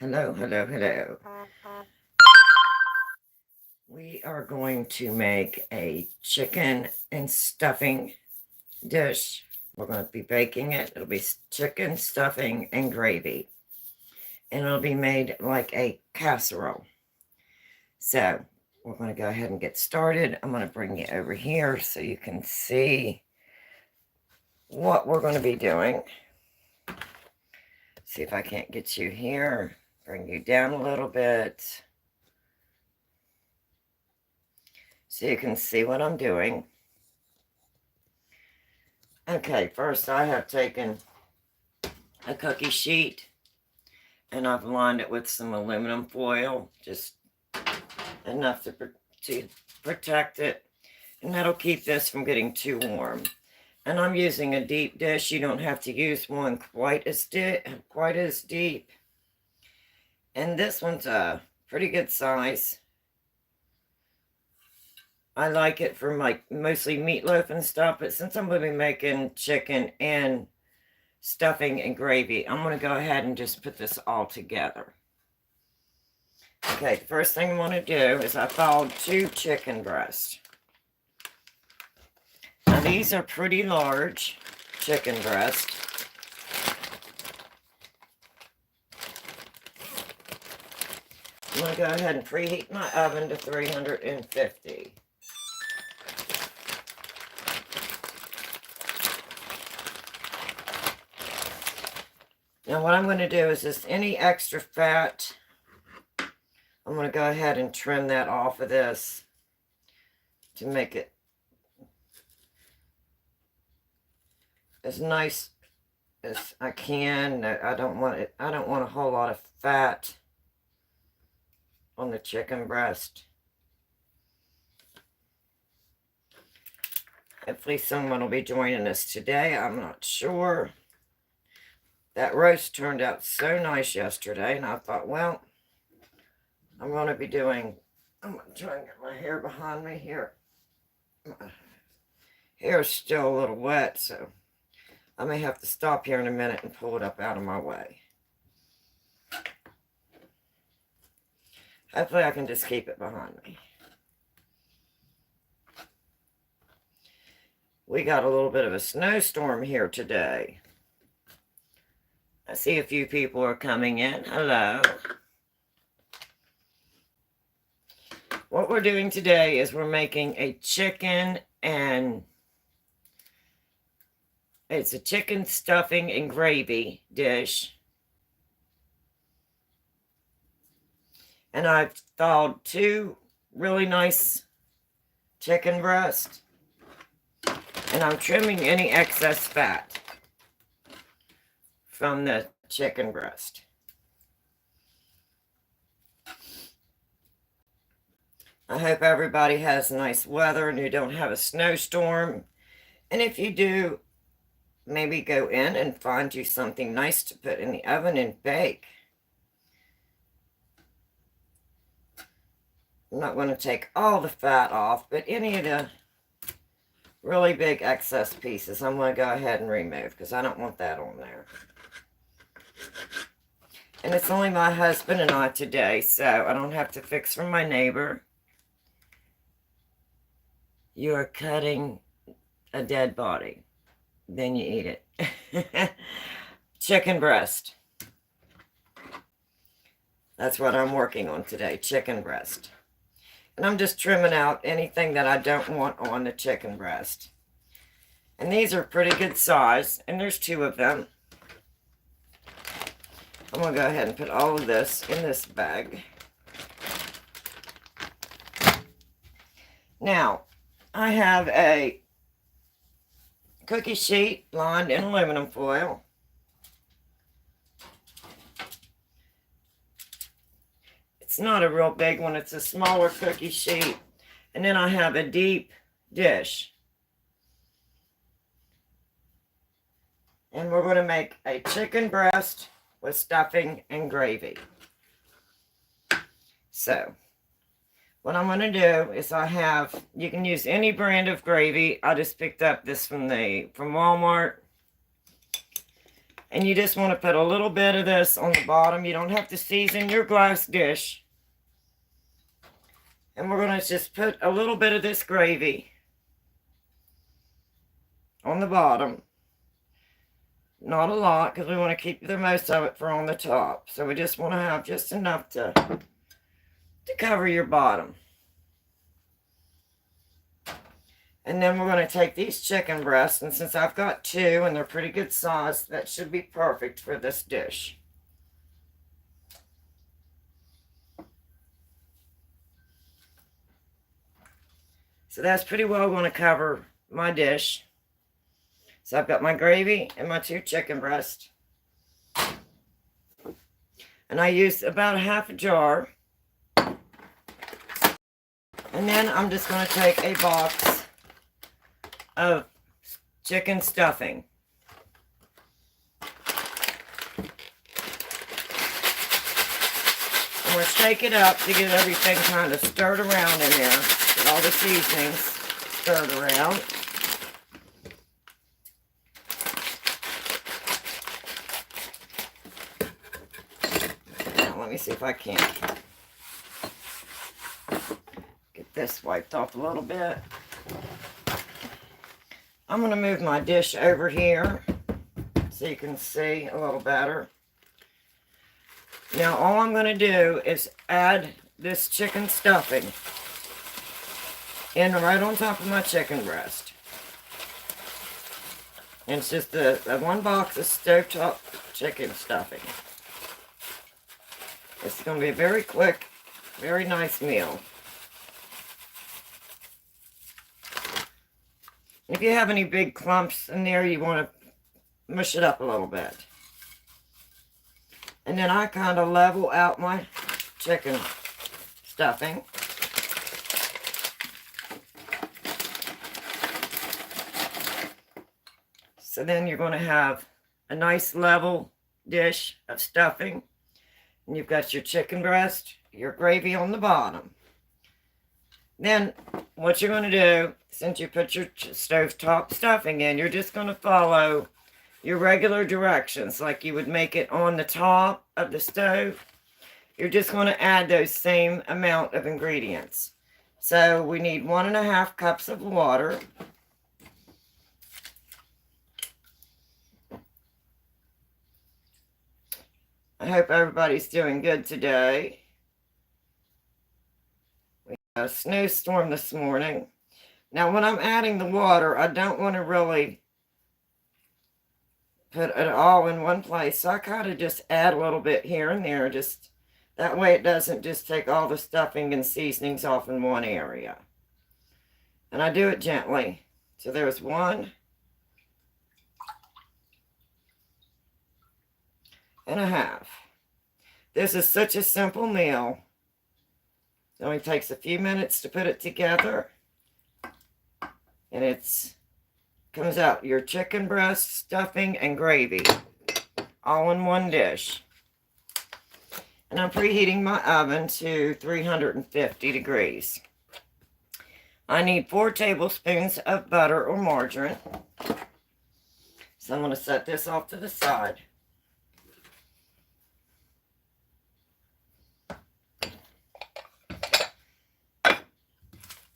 Hello, hello, hello. We are going to make a chicken and stuffing dish. We're going to be baking it. It'll be chicken, stuffing, and gravy. And it'll be made like a casserole. So we're going to go ahead and get started. I'm going to bring you over here so you can see what we're going to be doing. See if I can't get you here. Bring you down a little bit so you can see what I'm doing. Okay, first I have taken a cookie sheet and I've lined it with some aluminum foil, just enough to protect it, and that'll keep this from getting too warm. And I'm using a deep dish. You don't have to use one quite as deep. And this one's a pretty good size. I like it for mostly meatloaf and stuff, but since I'm going to be making chicken and stuffing and gravy, I'm going to go ahead and just put this all together. Okay, the first thing I want to do is I thawed 2 chicken breasts. Now these are pretty large chicken breasts. I'm going to go ahead and preheat my oven to 350. Now what I'm going to do is just any extra fat, I'm going to go ahead and trim that off of this to make it as nice as I can. I don't want a whole lot of fat on the chicken breast. Hopefully someone will be joining us today. I'm not sure. That roast turned out so nice yesterday, and I thought, well, I'm going to try and get my hair behind me here. My hair is still a little wet, so I may have to stop here in a minute and pull it up out of my way. Hopefully I can just keep it behind me. We got a little bit of a snowstorm here today. I see a few people are coming in. Hello. What we're doing today is we're making a chicken stuffing and gravy dish. And I've thawed 2 really nice chicken breasts. And I'm trimming any excess fat from the chicken breast. I hope everybody has nice weather and you don't have a snowstorm. And if you do, maybe go in and find you something nice to put in the oven and bake. I'm not going to take all the fat off, but any of the really big excess pieces I'm going to go ahead and remove because I don't want that on there. And it's only my husband and I today, so I don't have to fix for my neighbor. You are cutting a dead body. Then you eat it. Chicken breast. That's what I'm working on today, chicken breast. And I'm just trimming out anything that I don't want on the chicken breast. And these are pretty good size, and there's 2 of them. I'm going to go ahead and put all of this in this bag. Now, I have a cookie sheet lined in aluminum foil. It's not a real big one. It's a smaller cookie sheet. And then I have a deep dish. And we're going to make a chicken breast with stuffing and gravy. So, what I'm going to do is you can use any brand of gravy. I just picked up this from Walmart. And you just want to put a little bit of this on the bottom. You don't have to season your glass dish. And we're going to just put a little bit of this gravy on the bottom. Not a lot, because we want to keep the most of it for on the top. So we just want to have just enough to cover your bottom. And then we're going to take these chicken breasts, and since I've got 2 and they're pretty good size, that should be perfect for this dish. So that's pretty well going to cover my dish. So I've got my gravy and my 2 chicken breasts. And I used about half a jar. And then I'm just going to take a box of chicken stuffing. I'm going to shake it up to get everything kind of stirred around in there. Get all the seasonings stirred around. Now, let me see if I can get this wiped off a little bit. I'm going to move my dish over here so you can see a little better. Now all I'm going to do is add this chicken stuffing in right on top of my chicken breast. And it's just the 1 box of stovetop chicken stuffing. It's going to be a very quick, very nice meal. If you have any big clumps in there, you want to mush it up a little bit. And then I kind of level out my chicken stuffing. So then you're going to have a nice level dish of stuffing. And you've got your chicken breast, your gravy on the bottom. Then what you're going to do, since you put your stovetop stuffing in, you're just going to follow your regular directions like you would make it on the top of the stove. You're just going to add those same amount of ingredients. So we need 1.5 cups of water. I hope everybody's doing good today. A snowstorm this morning. Now when I'm adding the water, I don't want to really put it all in one place. So I kind of just add a little bit here and there. Just that way it doesn't just take all the stuffing and seasonings off in one area. And I do it gently. So there's 1.5. This is such a simple meal. It only takes a few minutes to put it together. And it's comes out your chicken breast, stuffing, and gravy. All in one dish. And I'm preheating my oven to 350 degrees. I need 4 tablespoons of butter or margarine. So I'm going to set this off to the side.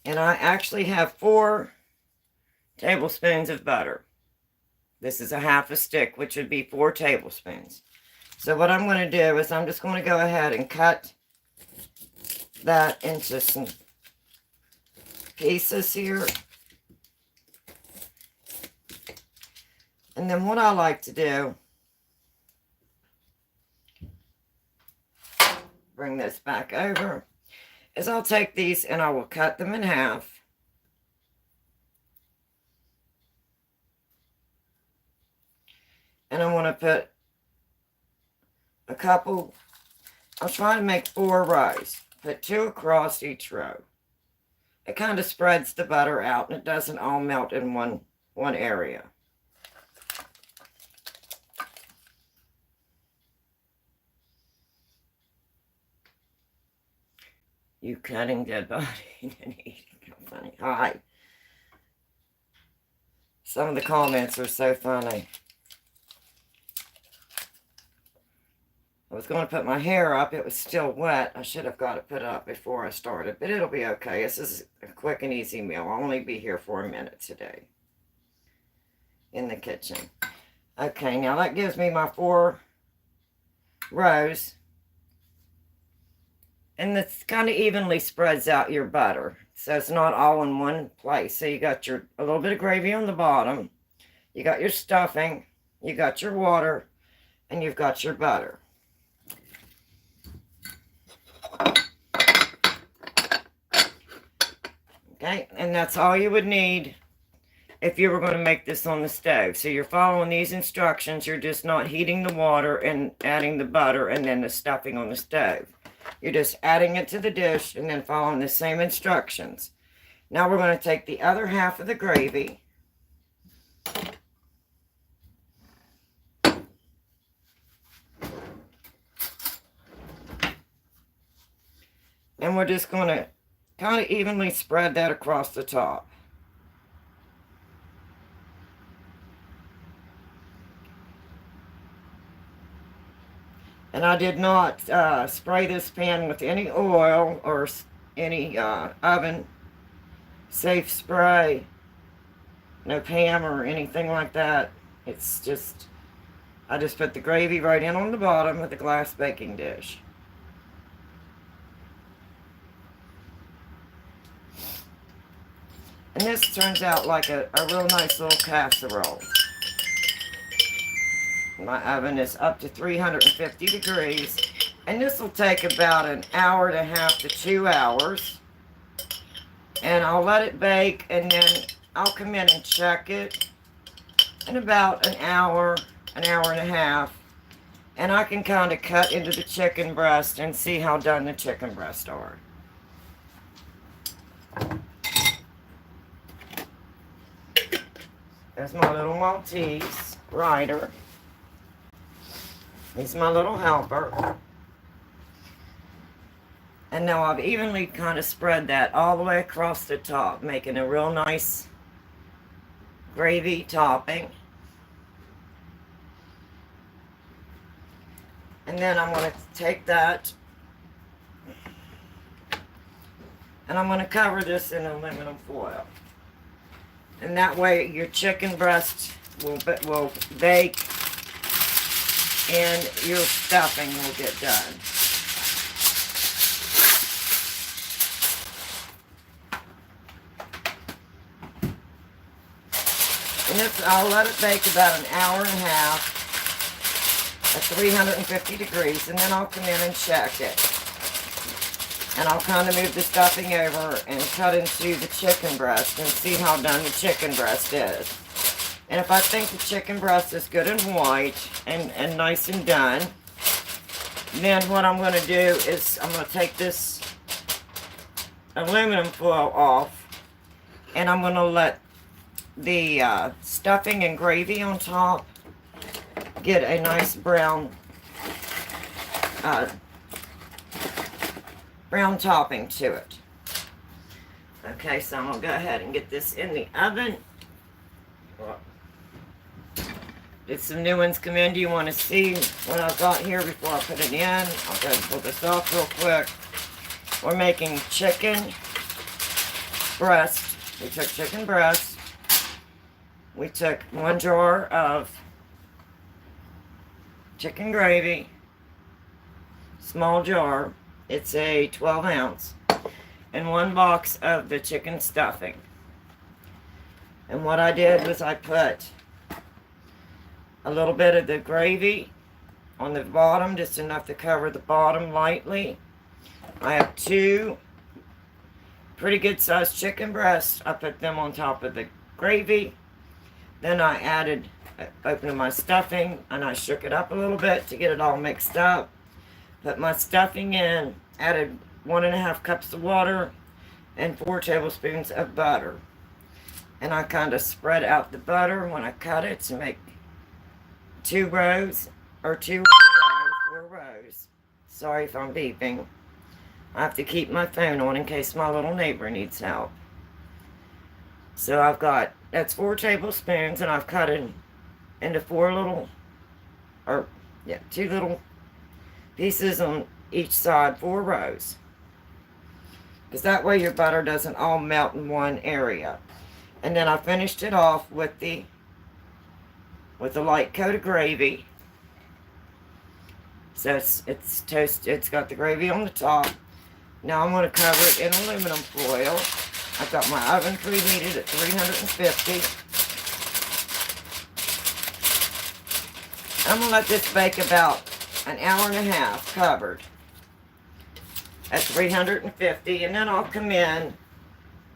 And I actually have 4 tablespoons of butter. This is a half a stick, which would be 4 tablespoons. So what I'm going to do is I'm just going to go ahead and cut that into some pieces here. And then what I like to do, bring this back over, is I'll take these and I will cut them in half. And I want to put a couple, I'll try to make 4 rows. Put 2 across each row. It kind of spreads the butter out and it doesn't all melt in one area. You cutting dead body and eating. Funny. Hi. Some of the comments are so funny. I was going to put my hair up. It was still wet. I should have got it put up before I started, but it'll be okay. This is a quick and easy meal. I'll only be here for a minute today in the kitchen. Okay, now that gives me my 4 rows. And this kind of evenly spreads out your butter, so it's not all in one place. So you got a little bit of gravy on the bottom, you got your stuffing, you got your water, and you've got your butter. Okay, and that's all you would need if you were going to make this on the stove. So you're following these instructions. You're just not heating the water and adding the butter and then the stuffing on the stove. You're just adding it to the dish and then following the same instructions. Now we're going to take the other half of the gravy. And we're just going to kind of evenly spread that across the top. And I did not spray this pan with any oil or any oven safe spray. No Pam or anything like that. It's just, I just put the gravy right in on the bottom with a glass baking dish. And this turns out like a real nice little casserole. My oven is up to 350 degrees. And this will take about 1.5 hours to 2 hours. And I'll let it bake, and then I'll come in and check it in about 1 hour, 1.5 hours. And I can kind of cut into the chicken breast and see how done the chicken breasts are. There's my little Maltese Ryder. He's my little helper. And now I've evenly kind of spread that all the way across the top, making a real nice gravy topping. And then I'm going to take that and I'm going to cover this in aluminum foil. And that way your chicken breast will bake and your stuffing will get done. And I'll let it bake about 1.5 hours at 350 degrees, and then I'll come in and check it. And I'll kind of move the stuffing over and cut into the chicken breast and see how done the chicken breast is. And if I think the chicken breast is good and white and nice and done, then what I'm going to do is I'm going to take this aluminum foil off, and I'm going to let the stuffing and gravy on top get a nice brown topping to it. Okay, so I'm going to go ahead and get this in the oven. Did some new ones come in? Do you want to see what I've got here before I put it in? I'll go ahead and pull this off real quick. We're making chicken breast. We took chicken breast. We took 1 jar of chicken gravy. Small jar. It's a 12 ounce. And 1 box of the chicken stuffing. And what I did was I put a little bit of the gravy on the bottom, just enough to cover the bottom lightly. I have 2 pretty good sized chicken breasts. I put them on top of the gravy. Then I opened my stuffing and I shook it up a little bit to get it all mixed up. Put my stuffing in, added 1.5 cups of water and 4 tablespoons of butter. And I kind of spread out the butter when I cut it to make 2 rows, or 4 rows. Sorry if I'm beeping. I have to keep my phone on in case my little neighbor needs help. So I've got, that's 4 tablespoons, and I've cut it into 2 little pieces on each side, 4 rows. Because that way your butter doesn't all melt in one area. And then I finished it off with the light coat of gravy. So it's toast. It's got the gravy on the top. Now I'm going to cover it in aluminum foil. I've got my oven preheated at 350. I'm going to let this bake about an hour and a half covered at 350, and then I'll come in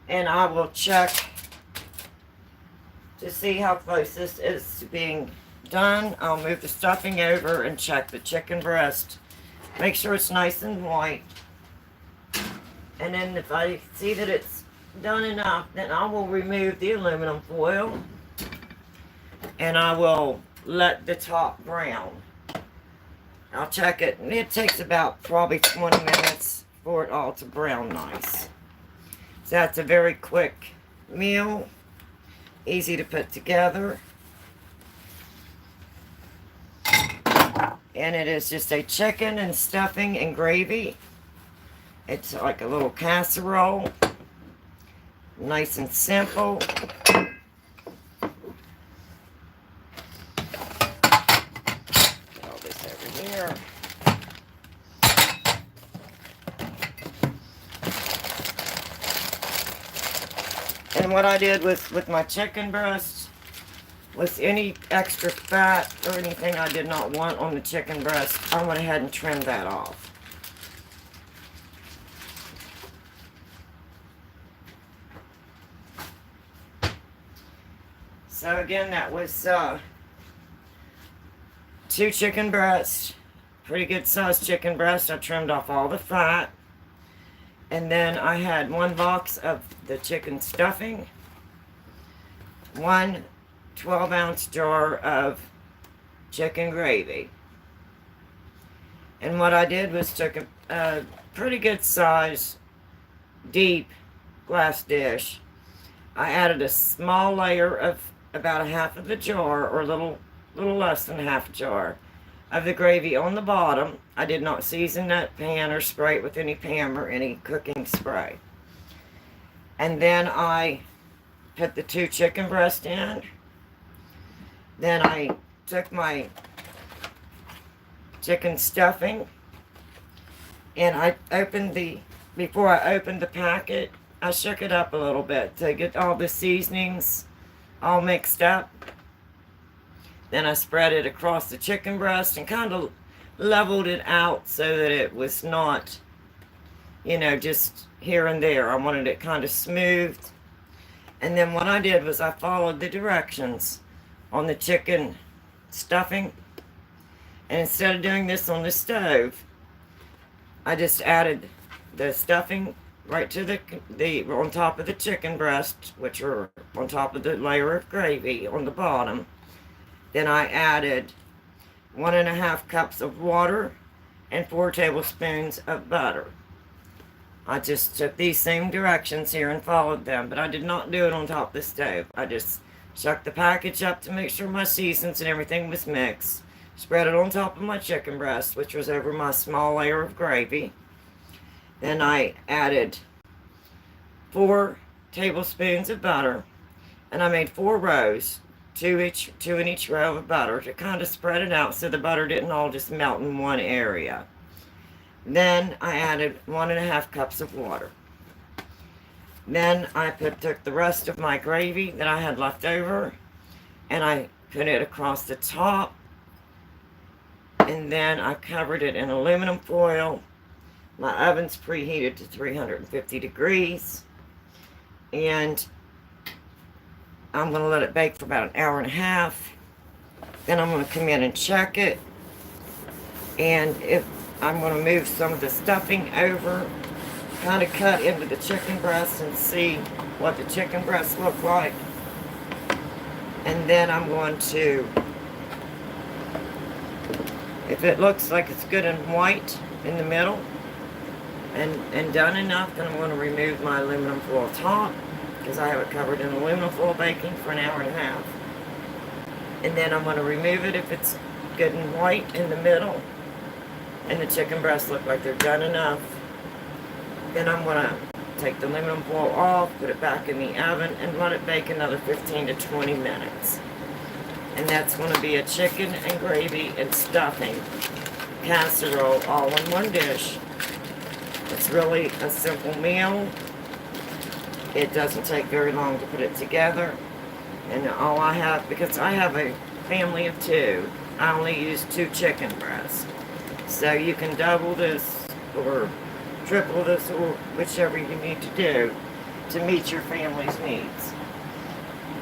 and I will check to see how close this is to being done. I'll move the stuffing over and check the chicken breast. Make sure it's nice and white. And then if I see that it's done enough, then I will remove the aluminum foil and I will let the top brown. I'll check it, and it takes about probably 20 minutes for it all to brown nice. So that's a very quick meal, easy to put together. And it is just a chicken and stuffing and gravy. It's like a little casserole, nice and simple. Here. And what I did with my chicken breast was any extra fat or anything I did not want on the chicken breast, I went ahead and trimmed that off. So again, that was 2 chicken breasts, pretty good sized chicken breast. I trimmed off all the fat. And then I had 1 box of the chicken stuffing, 1 12-ounce jar of chicken gravy. And what I did was took a pretty good size, deep glass dish. I added a small layer of about a half of the jar, or a little less than half a jar of the gravy on the bottom. I did not season that pan or spray it with any Pam or any cooking spray. And then I put the 2 chicken breasts in. Then I took my chicken stuffing and I opened before I opened the packet, I shook it up a little bit to get all the seasonings all mixed up. Then I spread it across the chicken breast and kind of leveled it out so that it was not, just here and there. I wanted it kind of smooth. And then what I did was I followed the directions on the chicken stuffing. And instead of doing this on the stove, I just added the stuffing right to the on top of the chicken breast, which are on top of the layer of gravy on the bottom. Then I added 1.5 cups of water and 4 tablespoons of butter. I just took these same directions here and followed them, but I did not do it on top of the stove. I just shook the package up to make sure my seasons and everything was mixed. Spread it on top of my chicken breast, which was over my small layer of gravy. Then I added 4 tablespoons of butter, and I made 4 rows, 2 in each row of butter, to kind of spread it out so the butter didn't all just melt in one area. Then I added 1.5 cups of water. Then I took the rest of my gravy that I had left over and I put it across the top, and then I covered it in aluminum foil. My oven's preheated to 350 degrees, and I'm going to let it bake for about an hour and a half. Then I'm going to come in and check it, and if I'm going to move some of the stuffing over, kind of cut into the chicken breast and see what the chicken breasts look like. And then I'm going to, if it looks like it's good and white in the middle and done enough, then I'm going to remove my aluminum foil top, because I have it covered in aluminum foil baking for an hour and a half. And then I'm going to remove it if it's good and white in the middle. and the chicken breasts look like they're done enough, then I'm going to take the aluminum foil off, put it back in the oven, and let it bake another 15 to 20 minutes. And that's going to be a chicken and gravy and stuffing casserole all in one dish. It's really a simple meal. It doesn't take very long to put it together. And all I have, because I have a family of 2, I only use 2 chicken breasts. So you can double this or triple this or whichever you need to do to meet your family's needs.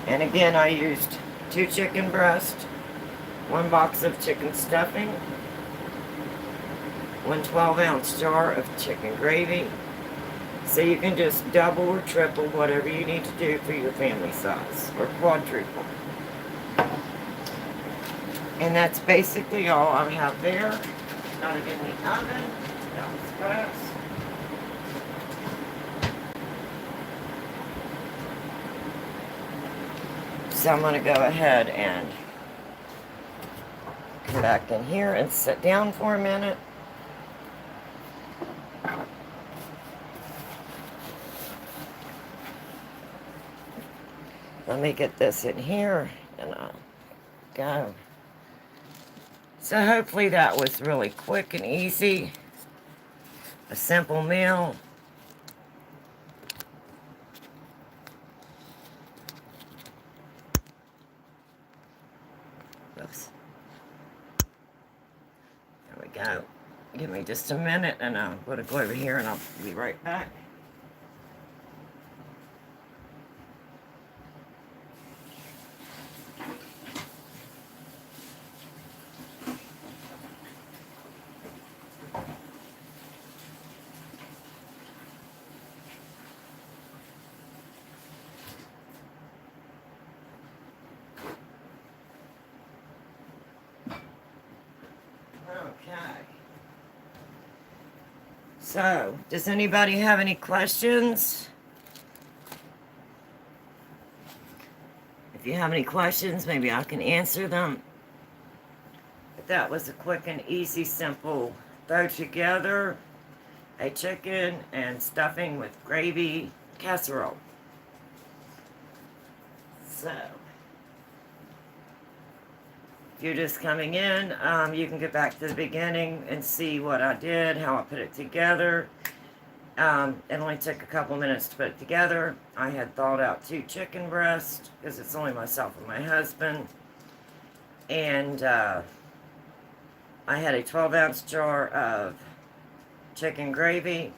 And again, I used 2 chicken breasts, 1 box of chicken stuffing, 1 12-ounce jar of chicken gravy. So you can just double or triple whatever you need to do for your family size, or quadruple. And that's basically all I have there. Got it in the oven. That was fast. So I'm going to go ahead and come back in here and sit down for a minute. Let me get this in here and I'll go. So hopefully that was really quick and easy. A simple meal. Oops. There we go. Give me just a minute and I'm going to go over here and I'll be right back. Okay. So, does anybody have any questions? If you have any questions, maybe I can answer them. But that was a quick and easy, simple throw together a chicken and stuffing with gravy casserole. So, if you're just coming in, you can get back to the beginning and see what I did, how I put it together. It only took a couple minutes to put it together. I had thawed out 2 chicken breasts because it's only myself and my husband. And I had a 12-ounce jar of chicken gravy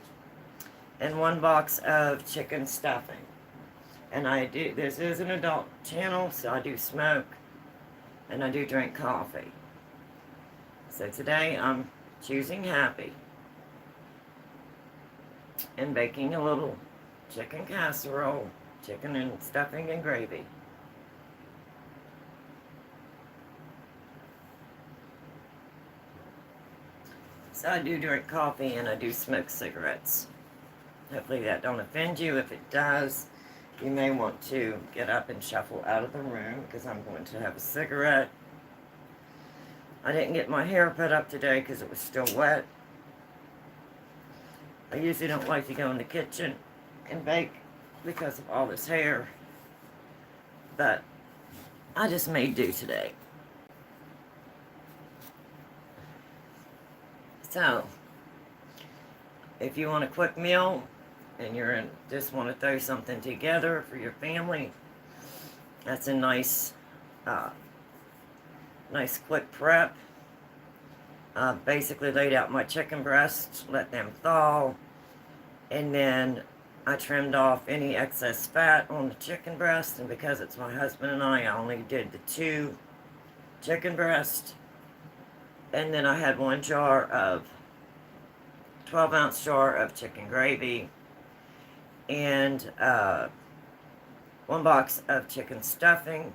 and 1 box of chicken stuffing. And this is an adult channel, so I do smoke. And I do drink coffee. So today I'm choosing happy and baking a little chicken casserole, chicken and stuffing and gravy. So I do drink coffee and I do smoke cigarettes. Hopefully that don't offend you. If it does, you may want to get up and shuffle out of the room because I'm going to have a cigarette. I didn't get my hair put up today because it was still wet. I usually don't like to go in the kitchen and bake because of all this hair. But I just made do today. So, if you want a quick meal, and just want to throw something together for your family, that's a nice quick prep. Basically laid out my chicken breasts, let them thaw, and then I trimmed off any excess fat on the chicken breast, and because it's my husband and I only did the 2 chicken breasts, and then I had 1 jar of 12-ounce jar of chicken gravy, and 1 box of chicken stuffing,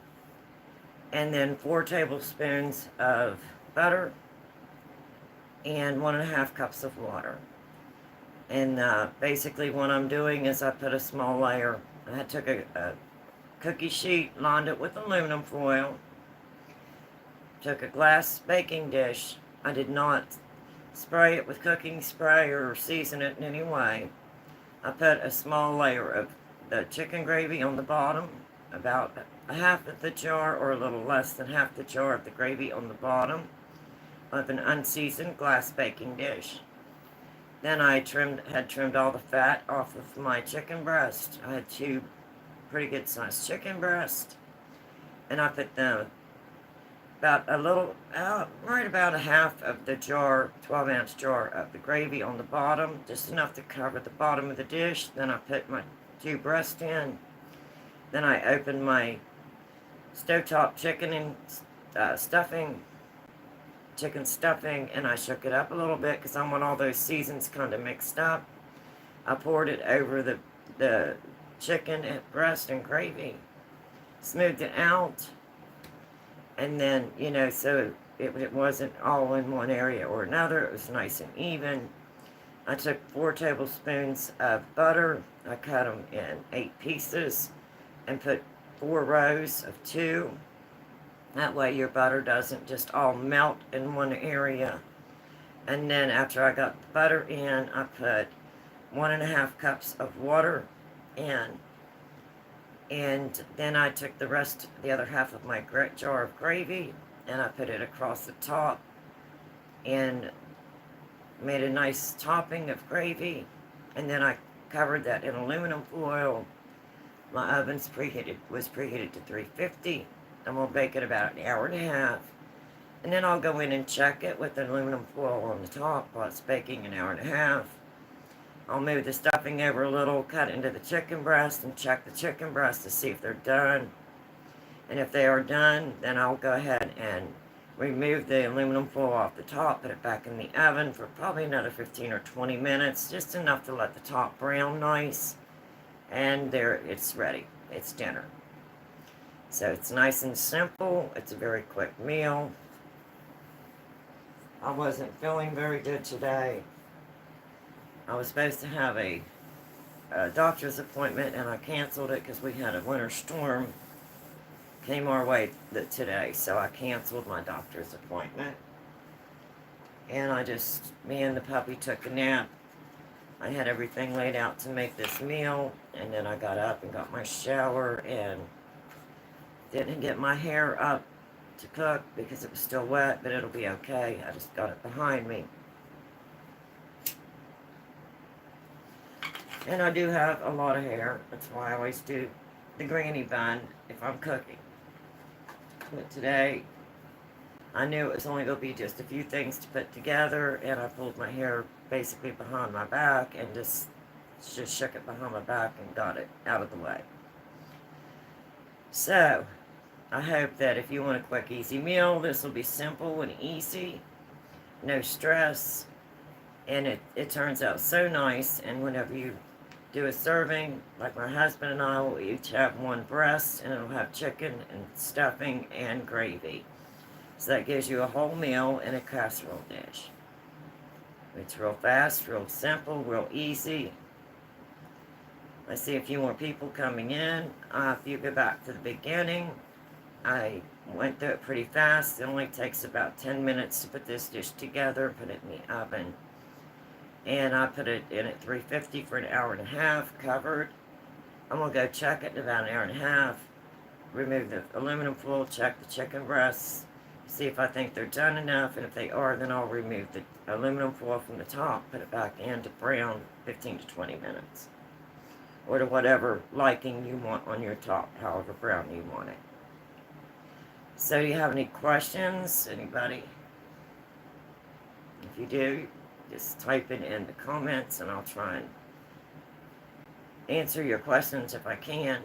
and then 4 tablespoons of butter, and 1.5 cups of water. And basically what I'm doing is I put a small layer, I took a cookie sheet, lined it with aluminum foil, took a glass baking dish. I did not spray it with cooking spray or season it in any way. I put a small layer of the chicken gravy on the bottom, about a half of the jar or a little less than half the jar of the gravy on the bottom of an unseasoned glass baking dish. Then I had trimmed all the fat off of my chicken breast. I had two pretty good sized chicken breasts, and I put them about right about a half of the jar, 12-ounce jar of the gravy on the bottom, just enough to cover the bottom of the dish. Then I put my two breasts in. Then I opened my stovetop chicken stuffing, and I shook it up a little bit because I want all those seasons kind of mixed up. I poured it over the chicken and breast and gravy, smoothed it out, and then, so it wasn't all in one area or another. It was nice and even. I took 4 tablespoons of butter. I cut them in 8 pieces and put 4 rows of 2. That way your butter doesn't just all melt in one area. And then after I got the butter in, I put 1.5 cups of water in. And then I took the other half of my jar of gravy, and I put it across the top and made a nice topping of gravy. And then I covered that in aluminum foil. My oven was preheated to 350, and we'll bake it about an hour and a half. And then I'll go in and check it with the aluminum foil on the top while it's baking an hour and a half. I'll move the stuffing over a little, cut into the chicken breast, and check the chicken breast to see if they're done. And if they are done, then I'll go ahead and remove the aluminum foil off the top, put it back in the oven for probably another 15 or 20 minutes, just enough to let the top brown nice. And there, it's ready. It's dinner. So it's nice and simple. It's a very quick meal. I wasn't feeling very good today. I was supposed to have a doctor's appointment, and I canceled it because we had a winter storm came our way today, so I canceled my doctor's appointment. And me and the puppy took a nap. I had everything laid out to make this meal, and then I got up and got my shower and didn't get my hair up to cook because it was still wet, but it'll be okay. I just got it behind me. And I do have a lot of hair. That's why I always do the granny bun if I'm cooking. But today, I knew it was only going to be just a few things to put together, and I pulled my hair basically behind my back and just shook it behind my back and got it out of the way. So, I hope that if you want a quick, easy meal, this will be simple and easy, no stress, and it turns out so nice. And whenever you do a serving, like my husband and I will each have 1 breast, and it'll have chicken and stuffing and gravy. So that gives you a whole meal in a casserole dish. It's real fast, real simple, real easy. I see a few more people coming in. If you go back to the beginning, I went through it pretty fast. It only takes about 10 minutes to put this dish together, put it in the oven. And I put it in at 350 for an hour and a half, covered. I'm going to go check it in about an hour and a half, remove the aluminum foil, check the chicken breasts, see if I think they're done enough, and if they are, then I'll remove the aluminum foil from the top, put it back in to brown 15 to 20 minutes. Or to whatever liking you want on your top, however brown you want it. So do you have any questions, anybody? If you do, just type it in the comments and I'll try and answer your questions if I can.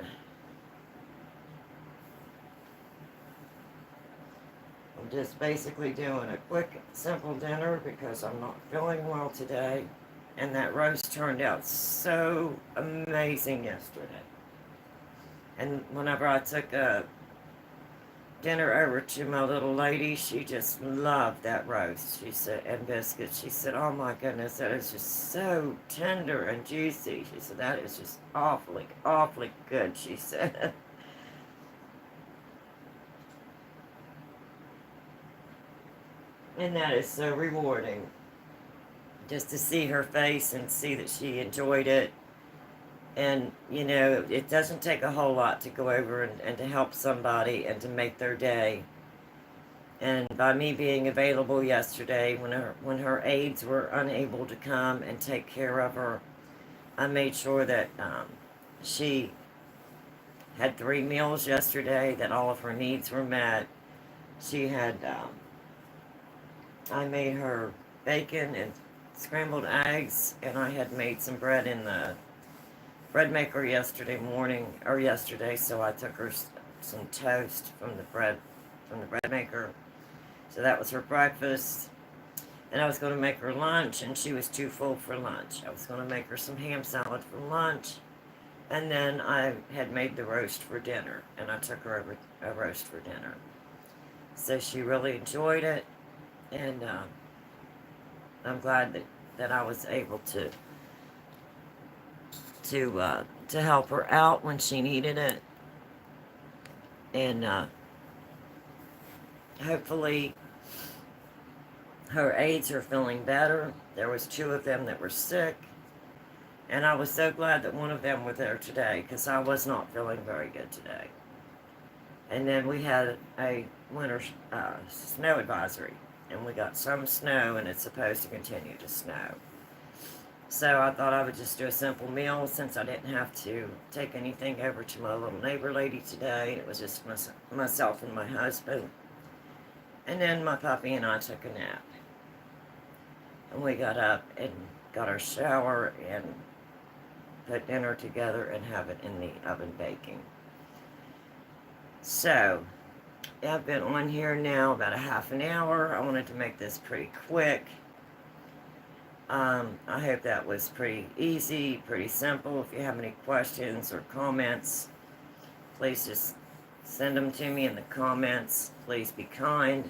I'm just basically doing a quick, simple dinner because I'm not feeling well today. And that roast turned out so amazing yesterday. And whenever I took dinner over to my little lady, she just loved that roast. She said, and biscuits. She said, "Oh my goodness, that is just so tender and juicy." She said, "That is just awfully, awfully good," she said. And that is so rewarding. just to see her face and see that she enjoyed it. And, you know, it doesn't take a whole lot to go over and to help somebody and to make their day. And by me being available yesterday when her aides were unable to come and take care of her, I made sure that she had 3 meals yesterday, that all of her needs were met. She had, I made her bacon and scrambled eggs, and I had made some bread in the bread maker yesterday, so I took her some toast from the bread maker. So that was her breakfast. And I was going to make her lunch, and she was too full for lunch. I was going to make her some ham salad for lunch, and then I had made the roast for dinner, and I took her over a roast for dinner. So she really enjoyed it, and I'm glad that I was able to help her out when she needed it, and hopefully her aides are feeling better. There was 2 of them that were sick, and I was so glad that one of them was there today, because I was not feeling very good today. And then we had a winter snow advisory, and we got some snow, and it's supposed to continue to snow. So I thought I would just do a simple meal, since I didn't have to take anything over to my little neighbor lady today. It was just myself and my husband. And then my puppy and I took a nap. And we got up and got our shower and put dinner together and have it in the oven baking. So, I've been on here now about a half an hour. I wanted to make this pretty quick. I hope that was pretty easy, pretty simple. If you have any questions or comments, please just send them to me in the comments. Please be kind.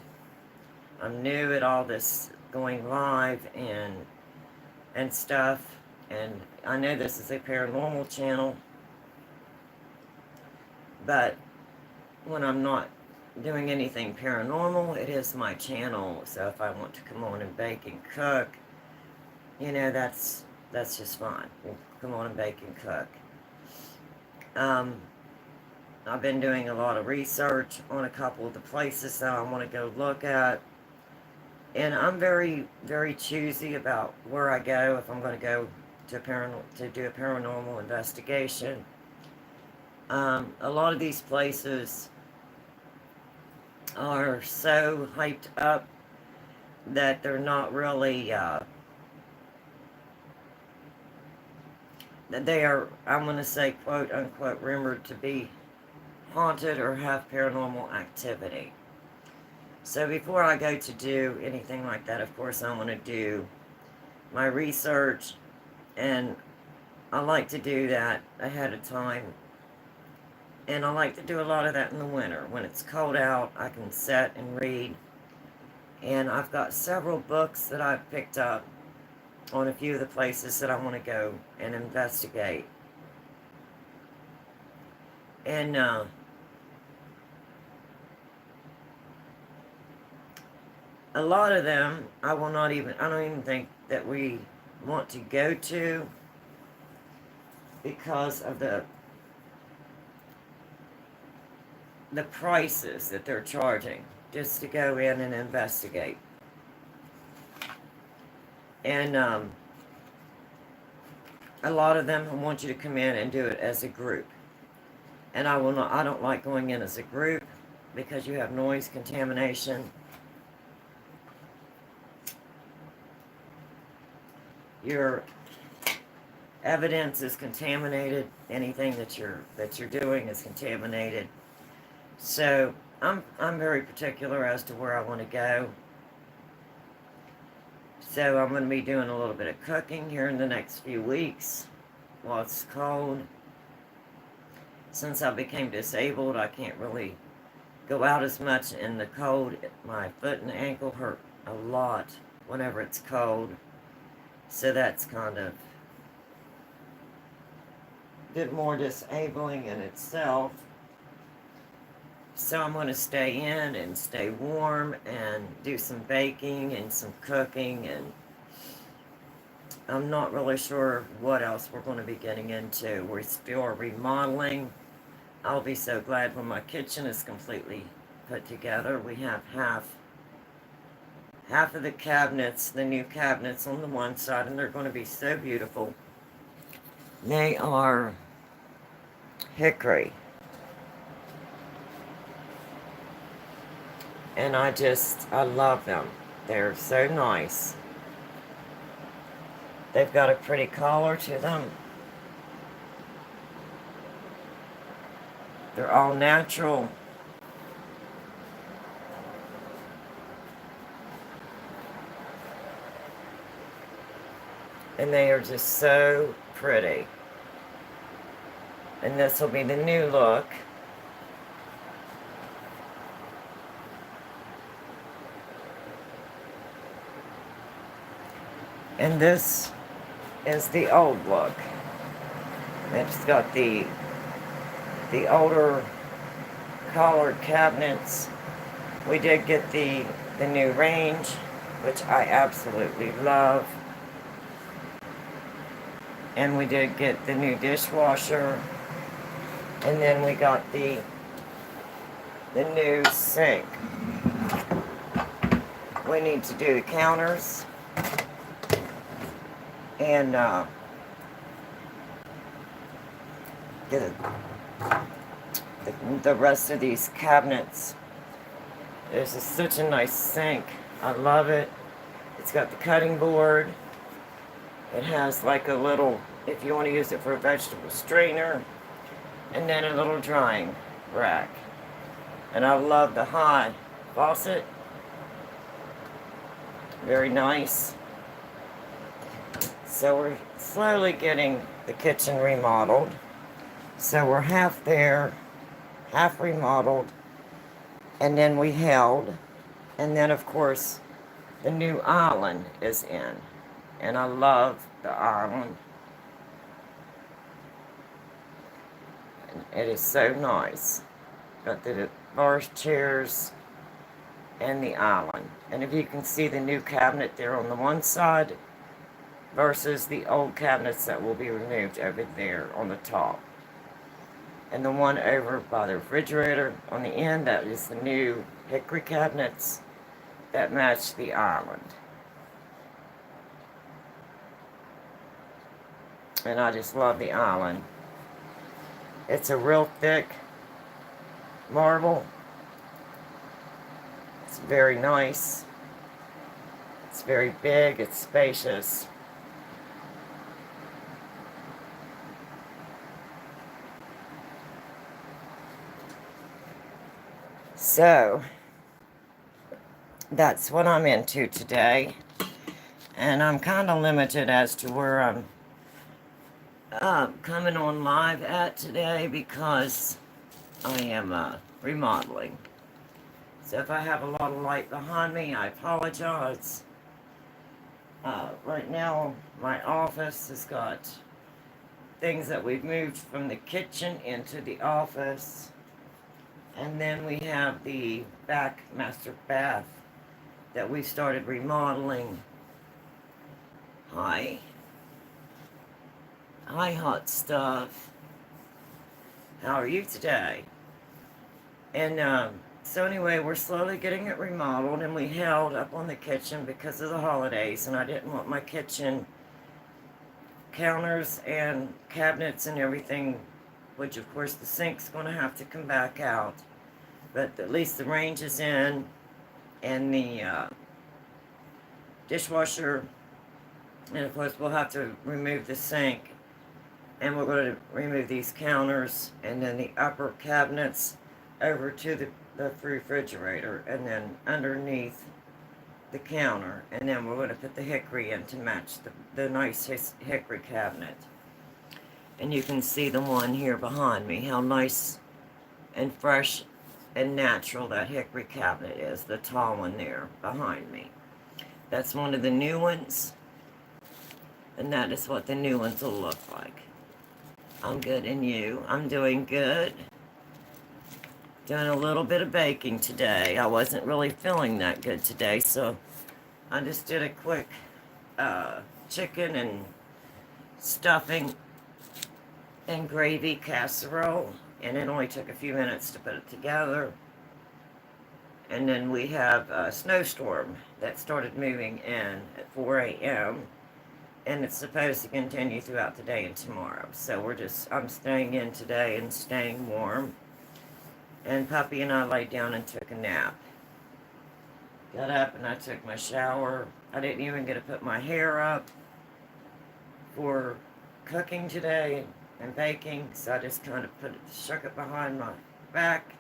I'm new at all this going live and stuff, and I know this is a paranormal channel, but when I'm not doing anything paranormal, it is my channel. So if I want to come on and bake and cook, you know, that's just fine. We'll come on and bake and cook. I've been doing a lot of research on a couple of the places that I want to go look at. And I'm very, very choosy about where I go, if I'm going to go to do a paranormal investigation. A lot of these places are so hyped up that they're not really, that they are, I'm going to say, quote unquote, rumored to be haunted or have paranormal activity. So before I go to do anything like that, of course, I want to do my research, and I like to do that ahead of time. And I like to do a lot of that in the winter. When it's cold out, I can sit and read. And I've got several books that I've picked up on a few of the places that I want to go and investigate. And a lot of them, I don't even think that we want to go to, because of the prices that they're charging just to go in and investigate. And a lot of them want you to come in and do it as a group. And I don't like going in as a group, because you have noise contamination. Your evidence is contaminated. Anything that you're doing is contaminated. So I'm very particular as to where I want to go. So I'm going to be doing a little bit of cooking here in the next few weeks while it's cold. Since I became disabled, I can't really go out as much in the cold. My foot and ankle hurt a lot whenever it's cold. So that's kind of a bit more disabling in itself. So I'm going to stay in and stay warm and do some baking and some cooking I'm not really sure what else we're going to be getting into. We still are remodeling. I'll be so glad when my kitchen is completely put together. We have half of the cabinets, the new cabinets on the one side, and they're going to be so beautiful. They are hickory. And I love them. They're so nice. They've got a pretty color to them. They're all natural. And they are just so pretty. And this will be the new look. And this is the old look. It's got the older collared cabinets. We did get the new range, which I absolutely love. And we did get the new dishwasher. And then we got the new sink. We need to do the counters. And the rest of these cabinets. This is such a nice sink. I love it. It's got the cutting board. It has like a little, if you want to use it for a vegetable strainer, and then a little drying rack. And I love the high faucet. Very nice. So we're slowly getting the kitchen remodeled. So we're half there, half remodeled, and then we held. And then, of course, the new island is in. And I love the island. And it is so nice. Got the bar chairs and the island. And if you can see the new cabinet there on the one side versus the old cabinets that will be removed over there on the top. And the one over by the refrigerator on the end, that is the new hickory cabinets that match the island. And I just love the island. It's a real thick marble. It's very nice. It's very big. It's spacious. So, that's what I'm into today. And I'm kind of limited as to where I'm coming on live at today because I am remodeling. So if I have a lot of light behind me, I apologize. Right now, my office has got things that we've moved from the kitchen into the office. And then we have the back master bath that we started remodeling. Hi, hot stuff. How are you today? And so anyway, we're slowly getting it remodeled, and we held up on the kitchen because of the holidays, and I didn't want my kitchen counters and cabinets and everything, which of course the sink's going to have to come back out. But at least the range is in, and the dishwasher, and of course we'll have to remove the sink, and we're going to remove these counters, and then the upper cabinets over to the refrigerator, and then underneath the counter, and then we're going to put the hickory in to match the nice hickory cabinet. And you can see the one here behind me, how nice and fresh and natural that hickory cabinet is, the tall one there behind me. That's one of the new ones, and that is what the new ones will look like. I'm good, and you? I'm doing good. Doing a little bit of baking today. I wasn't really feeling that good today, so I just did a quick chicken and stuffing and gravy casserole, and it only took a few minutes to put it together. And then we have a snowstorm that started moving in at 4 a.m. and it's supposed to continue throughout the day and tomorrow. So I'm staying in today and staying warm. And Puppy and I laid down and took a nap. Got up and I took my shower. I didn't even get to put my hair up for cooking today and baking, so I just kind of shook it behind my back.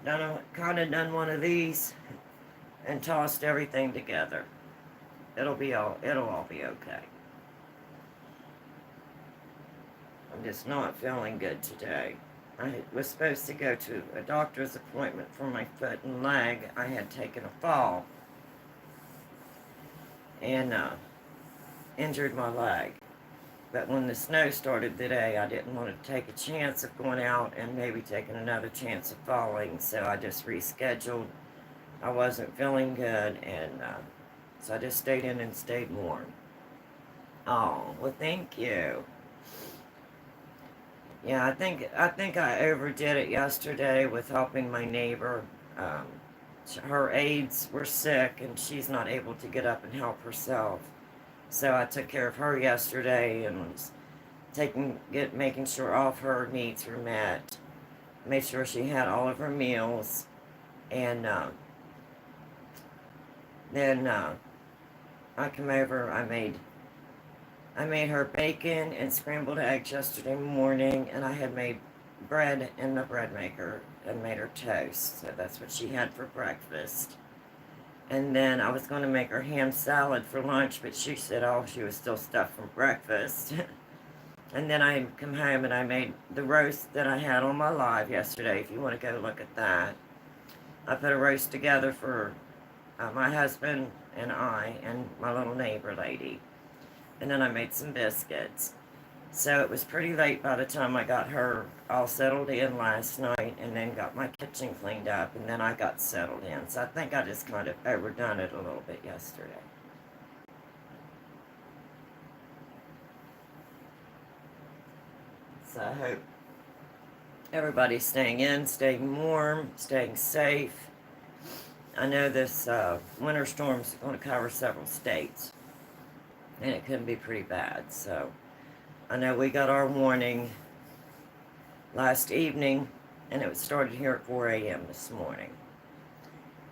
Done one of these and tossed everything together. It'll all be okay. I'm just not feeling good today. I was supposed to go to a doctor's appointment for my foot and leg. I had taken a fall and injured my leg. But when the snow started today, I didn't want to take a chance of going out and maybe taking another chance of falling, so I just rescheduled. I wasn't feeling good, and so I just stayed in and stayed warm. Oh, well, thank you. Yeah, I think I overdid it yesterday with helping my neighbor. Her aides were sick, and she's not able to get up and help herself. So I took care of her yesterday and was making sure all of her needs were met. Made sure she had all of her meals, and then I come over. I made her bacon and scrambled eggs yesterday morning, and I had made bread in the bread maker and made her toast. So that's what she had for breakfast. And then I was going to make her ham salad for lunch, but she said, oh, she was still stuffed from breakfast. And then I come home and I made the roast that I had on my live yesterday, if you want to go look at that. I put a roast together for my husband and I and my little neighbor lady. And then I made some biscuits. So it was pretty late by the time I got her all settled in last night and then got my kitchen cleaned up and then I got settled in. So I think I just kind of overdone it a little bit yesterday. So I hope everybody's staying in, staying warm, staying safe. I know this winter storm is going to cover several states and it could be pretty bad, so I know we got our warning last evening, and it started here at 4 a.m. this morning.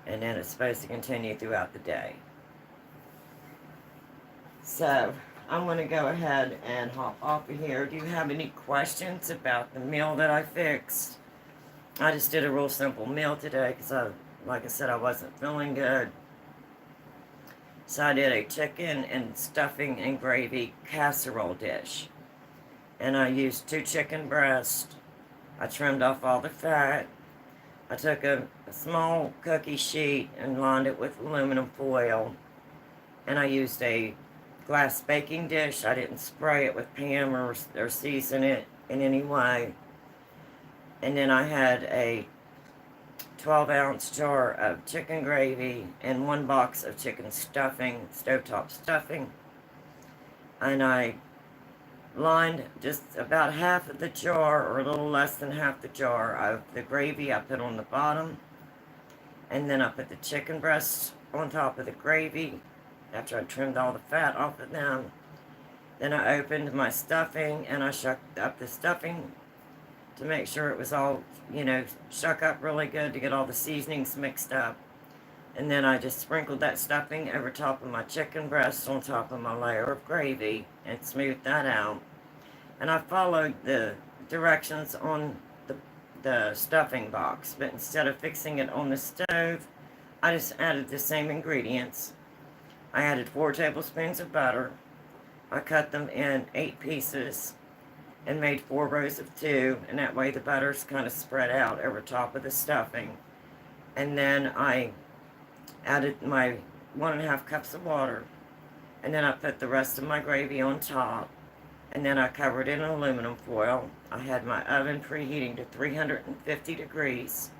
And then it's supposed to continue throughout the day. So, I'm going to go ahead and hop off of here. Do you have any questions about the meal that I fixed? I just did a real simple meal today because, like I said, I wasn't feeling good. So I did a chicken and stuffing and gravy casserole dish. And I used 2 chicken breasts. I trimmed off all the fat. I took a small cookie sheet and lined it with aluminum foil. And I used a glass baking dish. I didn't spray it with Pam or season it in any way. And then I had a 12-ounce jar of chicken gravy and 1 box of chicken stuffing, stovetop stuffing. And I lined just about half of the jar, or a little less than half the jar of the gravy I put on the bottom. And then I put the chicken breasts on top of the gravy after I trimmed all the fat off of them. Then I opened my stuffing and I shucked up the stuffing to make sure it was all, shuck up really good to get all the seasonings mixed up. And then I just sprinkled that stuffing over top of my chicken breast on top of my layer of gravy and smoothed that out. And I followed the directions on the stuffing box, but instead of fixing it on the stove, I just added the same ingredients. I added 4 tablespoons of butter. I cut them in 8 pieces and made 4 rows of 2, and that way the butter's kind of spread out over top of the stuffing. And then I added my 1.5 cups of water, and then I put the rest of my gravy on top, and then I covered it in aluminum foil. I had my oven preheating to 350 degrees,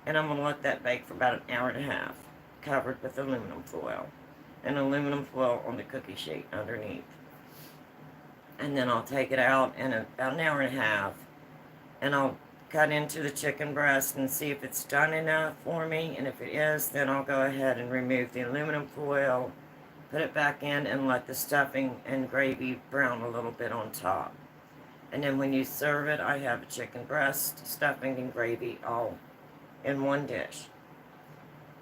and I'm going to let that bake for about 1.5 hours, covered with aluminum foil. and aluminum foil on the cookie sheet underneath. And then I'll take it out in about an hour and a half, and I'll cut into the chicken breast and see if it's done enough for me, and if it is, then I'll go ahead and remove the aluminum foil, put it back in, and let the stuffing and gravy brown a little bit on top. And then when you serve it, I have a chicken breast, stuffing, and gravy all in one dish.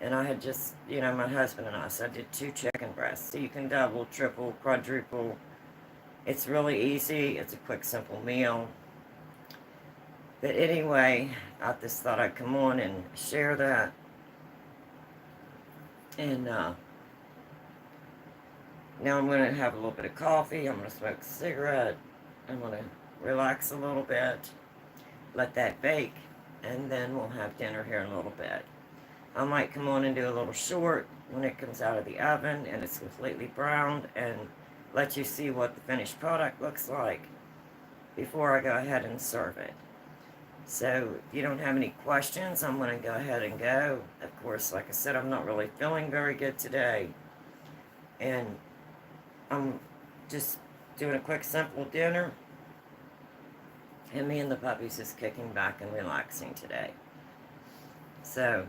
And I had just, my husband and I, so I did 2 chicken breasts. So you can double, triple, quadruple. It's really easy. It's a quick, simple meal. But anyway, I just thought I'd come on and share that. And now I'm going to have a little bit of coffee. I'm going to smoke a cigarette. I'm going to relax a little bit, let that bake, and then we'll have dinner here in a little bit. I might come on and do a little short when it comes out of the oven and it's completely browned, and let you see what the finished product looks like before I go ahead and serve it. So if you don't have any questions, I'm going to go ahead and go. Of course, like I said, I'm not really feeling very good today, and I'm just doing a quick, simple dinner, and me and the puppies just kicking back and relaxing today. So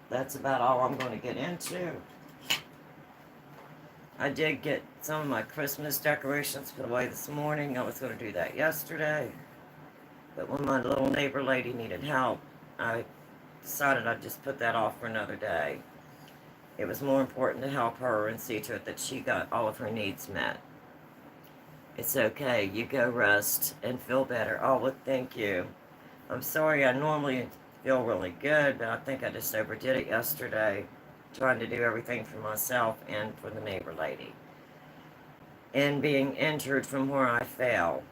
that's about all I'm going to get into. I did get some of my Christmas decorations put away this morning. I was going to do that yesterday, but when my little neighbor lady needed help, I decided I'd just put that off for another day. It was more important to help her and see to it that she got all of her needs met. It's okay. You go rest and feel better. Oh, well, thank you. I'm sorry. I normally feel really good, but I think I just overdid it yesterday, trying to do everything for myself and for the neighbor lady. And being injured from where I fell.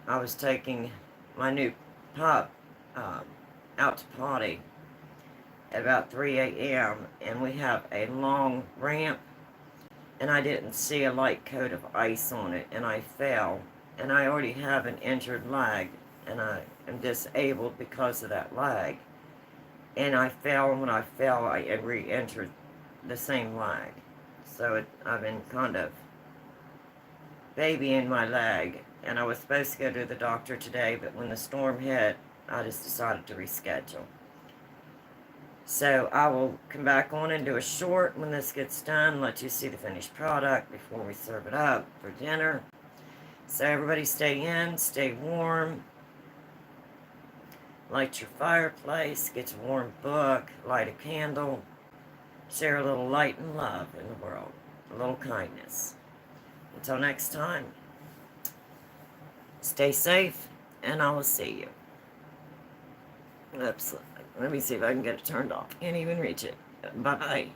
I was taking my new pup out to potty at about 3 a.m. and we have a long ramp, and I didn't see a light coat of ice on it, and I fell, and I already have an injured leg, and I am disabled because of that leg. And I fell, and when I fell, I re-injured the same leg. So I've been kind of babying my leg, and I was supposed to go to the doctor today, but when the storm hit, I just decided to reschedule. So I will come back on and do a short when this gets done, let you see the finished product before we serve it up for dinner. So everybody stay in, stay warm, light your fireplace, get your warm book, light a candle, share a little light and love in the world, a little kindness. Until next time, stay safe, and I will see you. Oops, let me see if I can get it turned off. Can't even reach it. Bye-bye.